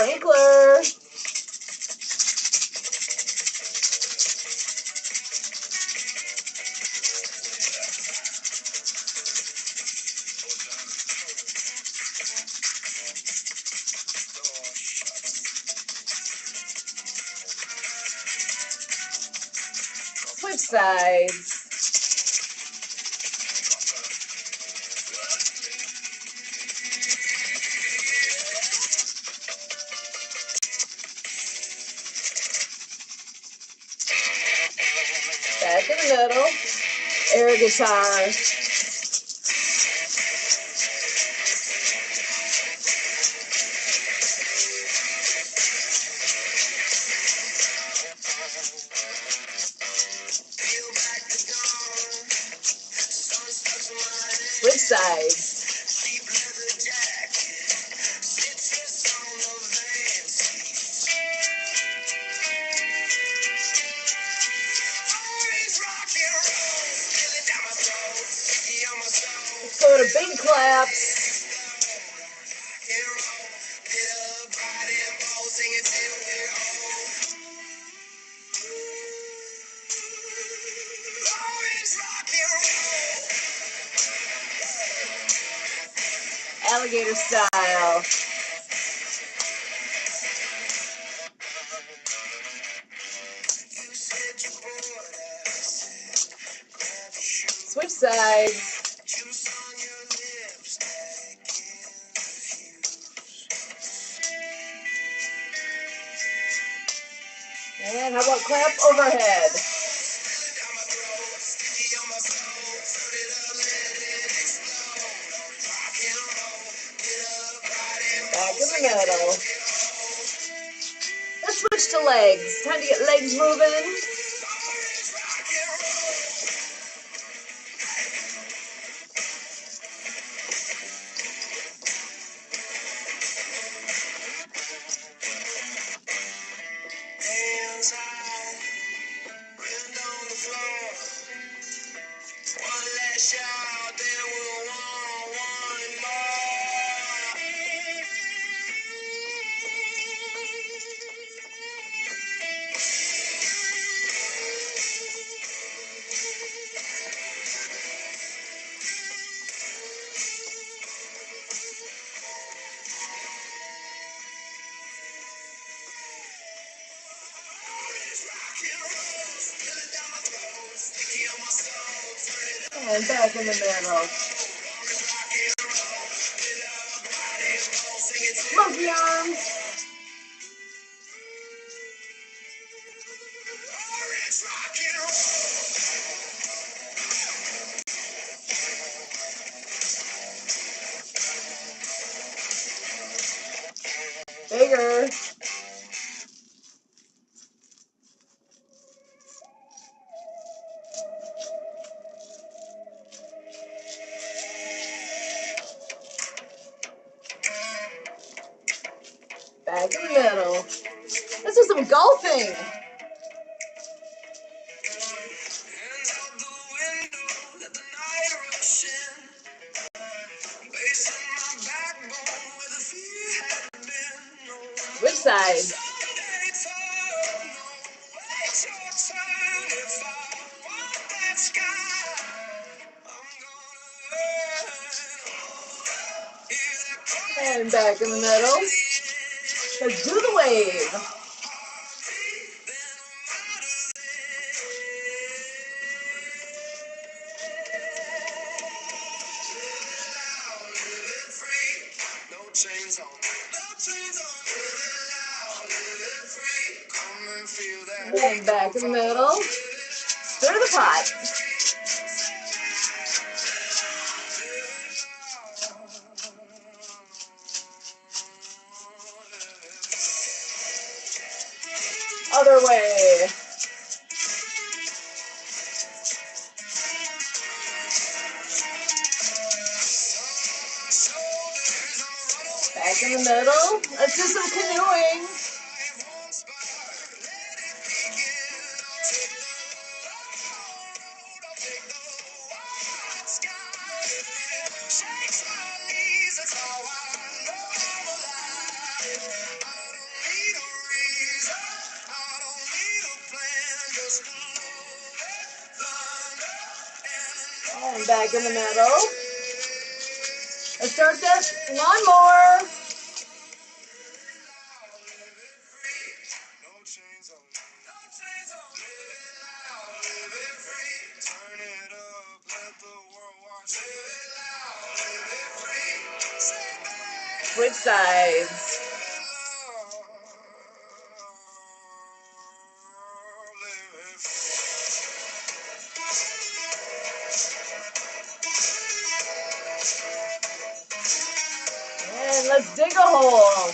sprinkler. Switch sides. Back in the middle. Air guitar. Switch sides. Let's go to big claps. Alligator style. Switch sides. And how about clap overhead? Back in the middle. Let's switch to legs. Time to get legs moving. And back in the middle. Monkey arms. Bigger. Back in the middle. Let's do some golfing. Which side? And back in the middle. Let's do the wave. And back in the middle. Stir the pot. Other way. Back in the middle. Let's do some canoeing. And back in the middle. Let's start this lawnmower. Switch sides. And let's dig a hole.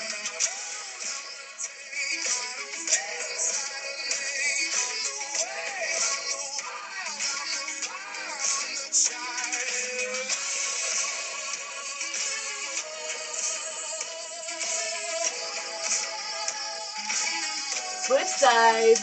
Switch sides.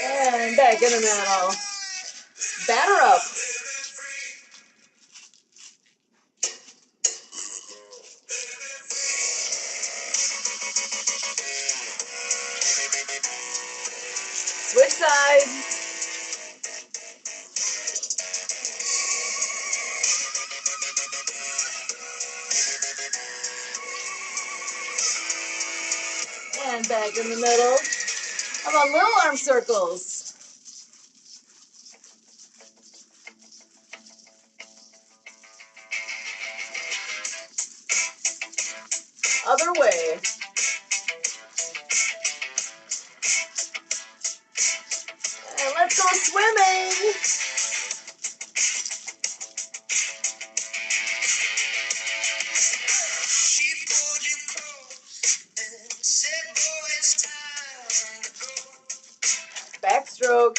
And back in the middle. Batter up. Switch sides. And back in the middle. How about little arm circles? Other way. And let's go swimming. Backstroke.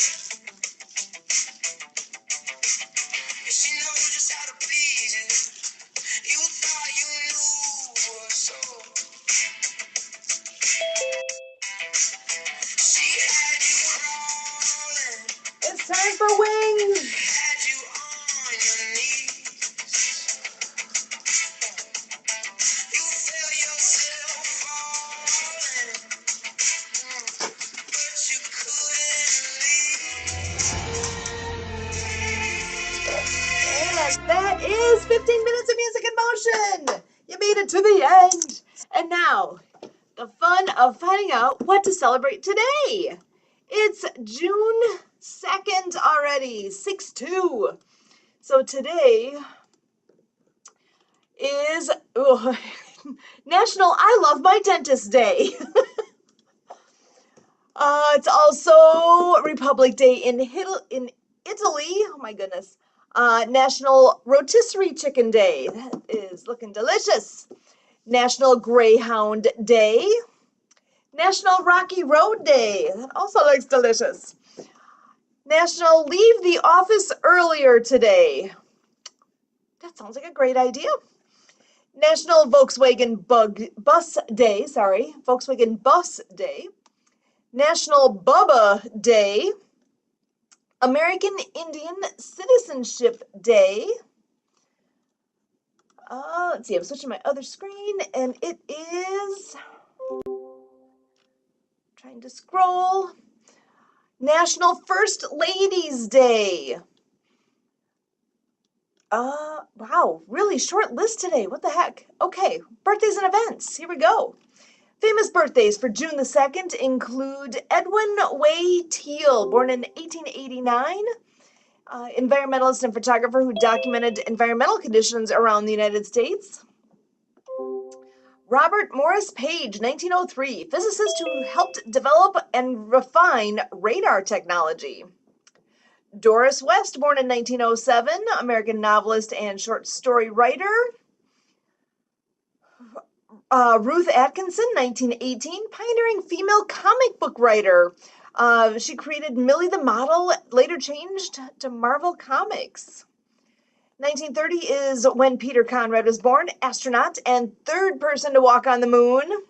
It's time for wings. And that is 15 minutes of music in motion. You made it to the end. And now, the fun of finding out what to celebrate today. It's June 2nd already, 6/2. So today is National I Love My Dentist Day. It's also Republic Day in Italy. Oh my goodness. National Rotisserie Chicken Day. That is looking delicious. National Greyhound Day. National Rocky Road Day. That also looks delicious. National Leave the Office Earlier Today. That sounds like a great idea. National Volkswagen Bus Day. Volkswagen Bus Day. National Bubba Day. American Indian Citizenship Day. Let's see, I'm switching my other screen, and it is, trying to scroll, National First Ladies Day. Wow, really short list today. What the heck? Okay, birthdays and events. Here we go. Famous birthdays for June the 2nd include Edwin Way Teal, born in 1889. Environmentalist and photographer who documented environmental conditions around the United States. Robert Morris Page, 1903, physicist who helped develop and refine radar technology. Doris West, born in 1907, American novelist and short story writer. Ruth Atkinson, 1918, pioneering female comic book writer. She created Millie the Model, later changed to Marvel Comics. 1930 is when Peter Conrad was born, astronaut and third person to walk on the moon.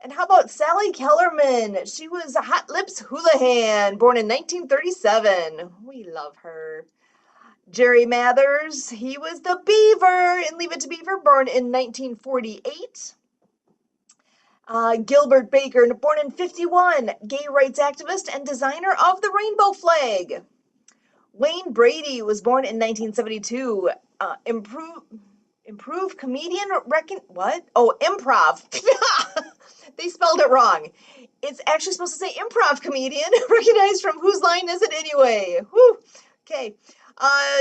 And how about Sally Kellerman? She was Hot Lips Houlihan, born in 1937. We love her. Jerry Mathers, he was the Beaver in Leave It to Beaver, born in 1948. Gilbert Baker, born in 51, gay rights activist and designer of the rainbow flag. Wayne Brady was born in 1972. Improve comedian what? Oh, improv. They spelled it wrong. It's actually supposed to say improv comedian, recognized from Whose Line Is It Anyway? Whew. Okay.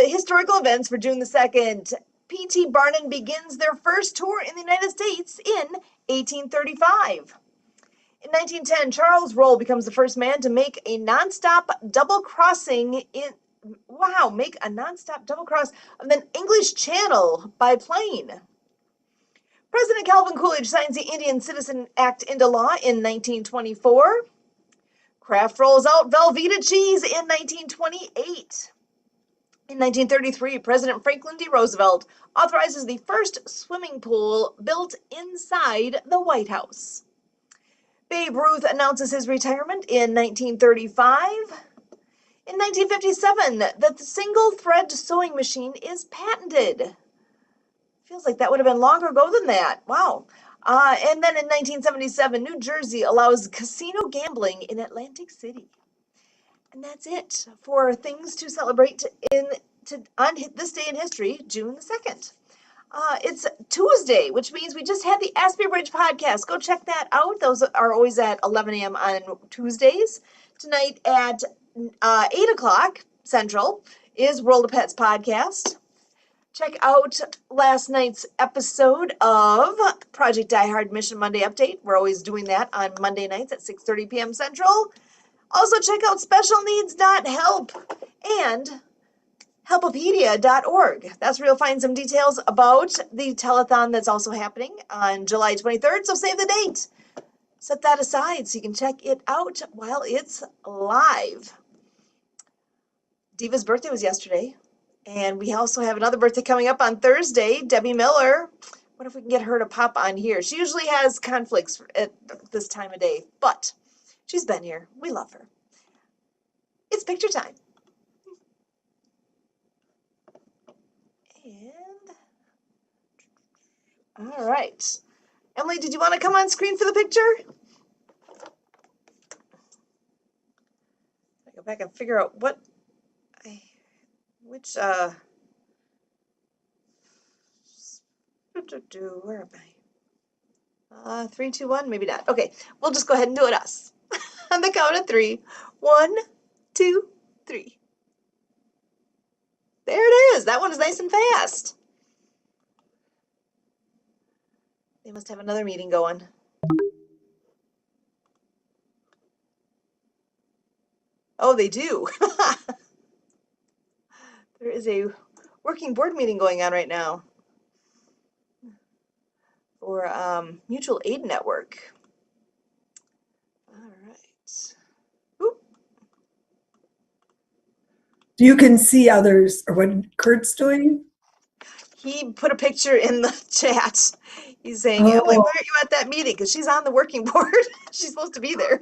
Historical events for June the 2nd. P.T. Barnum begins their first tour in the United States in 1835. In 1910, Charles Roll becomes the first man to make a nonstop double crossing make a nonstop double cross of the English Channel by plane. President Calvin Coolidge signs the Indian Citizen Act into law in 1924. Kraft rolls out Velveeta cheese in 1928. In 1933, President Franklin D. Roosevelt authorizes the first swimming pool built inside the White House. Babe Ruth announces his retirement in 1935. In 1957, the single thread sewing machine is patented. Feels like that would have been longer ago than that. Wow. And then in 1977, New Jersey allows casino gambling in Atlantic City. And that's it for things to celebrate on this day in history, June the 2nd. It's Tuesday, which means we just had the Asbury Bridge podcast. Go check that out. Those are always at 11 a.m. on Tuesdays. Tonight at 8 o'clock Central is World of Pets podcast. Check out last night's episode of Project Die Hard Mission Monday Update. We're always doing that on Monday nights at 6:30 p.m. Central. Also check out specialneeds.help and helpopedia.org. That's where you'll find some details about the telethon that's also happening on July 23rd, so save the date. Set that aside so you can check it out while it's live. Diva's birthday was yesterday, and we also have another birthday coming up on Thursday, Debbie Miller. What if we can get her to pop on here? She usually has conflicts at this time of day, but she's been here. We love her. It's picture time. And all right. Emily, did you want to come on screen for the picture? I go back and figure out where am I? 3, 2, 1, maybe not. Okay, we'll just go ahead and do it us. On the count of 3. 1, 2, 3. There it is. That one is nice and fast. They must have another meeting going. Oh, they do. There is a working board meeting going on right now for Mutual Aid Network. All right. Oop. You can see others, or what Kurt's doing? He put a picture in the chat. He's saying, Emily, why aren't you at that meeting? Because she's on the working board. She's supposed to be there.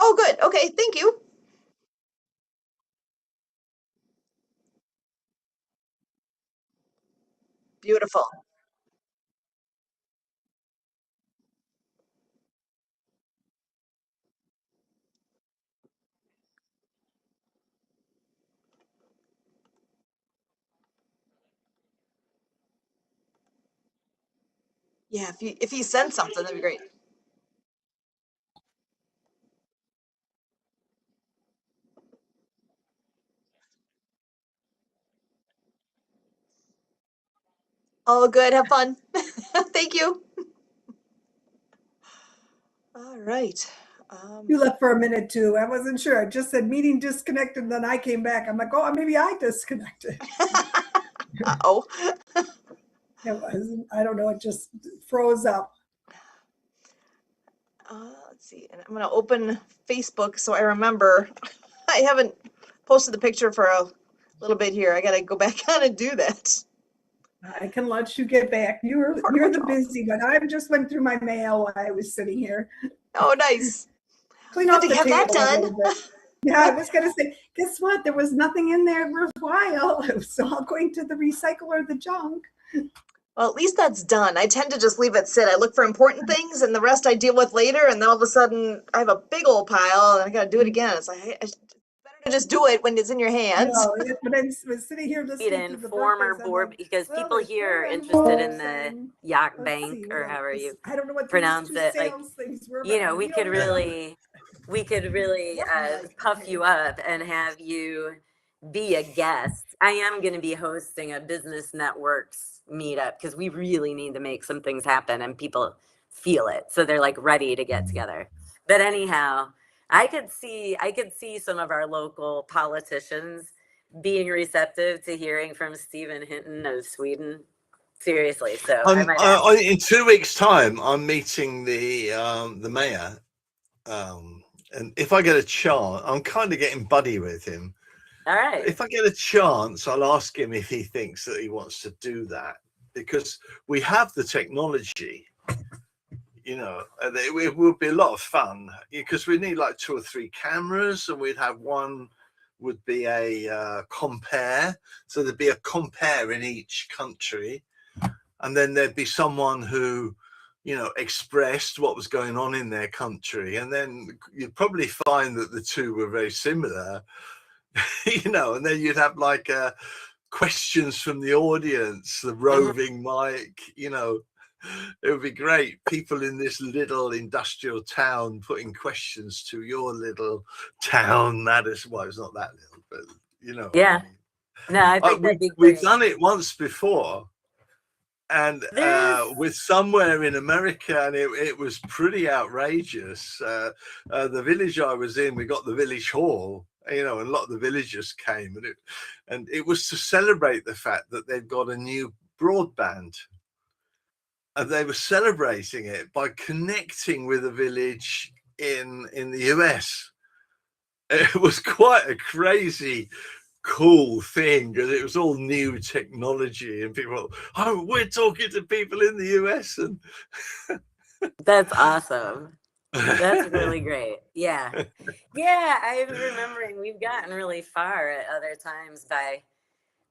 Oh, good. Okay, thank you. Beautiful. Yeah, if he sends something, that'd be great. All good. Have fun. Thank you. All right. You left for a minute too. I wasn't sure. I just said meeting disconnected, and then I came back. I'm like, oh, maybe I disconnected. Uh-oh. It wasn't. I don't know. It just froze up. Let's see. And I'm gonna open Facebook so I remember. I haven't posted the picture for a little bit here. I gotta go back on and do that. I can let you get back. You're the busy one. I just went through my mail while I was sitting here. Oh, nice. Clean Good off to the have that table a done. little bit. Yeah, I was gonna say, guess what? There was nothing in there worthwhile. It was all going to the recycle or the junk. Well, at least that's done. I tend to just leave it sit. I look for important things, and the rest I deal with later. And then all of a sudden, I have a big old pile, and I gotta do it again. It's like it's better to just do it when it's in your hands. But I was sitting here listening to the former birthdays, board, like, because well, people there's here are 4 interested in envelopes the and Yacht let's Bank see, or what however this- you I don't know what these pronounce two it. Like, sales things were. you but know, we don't could know. really puff you up and have you be a guest. I am going to be hosting a business networks meetup because we really need to make some things happen and people feel it. So they're like ready to get together. But anyhow, I could see some of our local politicians being receptive to hearing from Stephen Hinton of Sweden. Seriously. So I might ask. In 2 weeks' time, I'm meeting the mayor, and if I get a chance, I'm kind of getting buddy with him. All right. If I get a chance, I'll ask him if he thinks that he wants to do that, because we have the technology. You know, it would be a lot of fun because we need like 2 or 3 cameras, and we'd have one would be a compare. So there'd be a compare in each country. And then there'd be someone who, you know, expressed what was going on in their country. And then you'd probably find that the two were very similar, you know, and then you'd have like questions from the audience, the roving mic, you know. It would be great. People in this little industrial town putting questions to your little town. That is, well, it's not that little, but you know. Yeah. I mean. No, I think that'd be We've great. done it once before. And with somewhere in America, and it was pretty outrageous. The village I was in, we got the village hall, you know, and a lot of the villagers came, and it was to celebrate the fact that they've got a new broadband. And they were celebrating it by connecting with a village in the US. It was quite a crazy, cool thing because it was all new technology, and people, oh, we're talking to people in the US, and that's awesome. That's really great. Yeah. I'm remembering we've gotten really far at other times by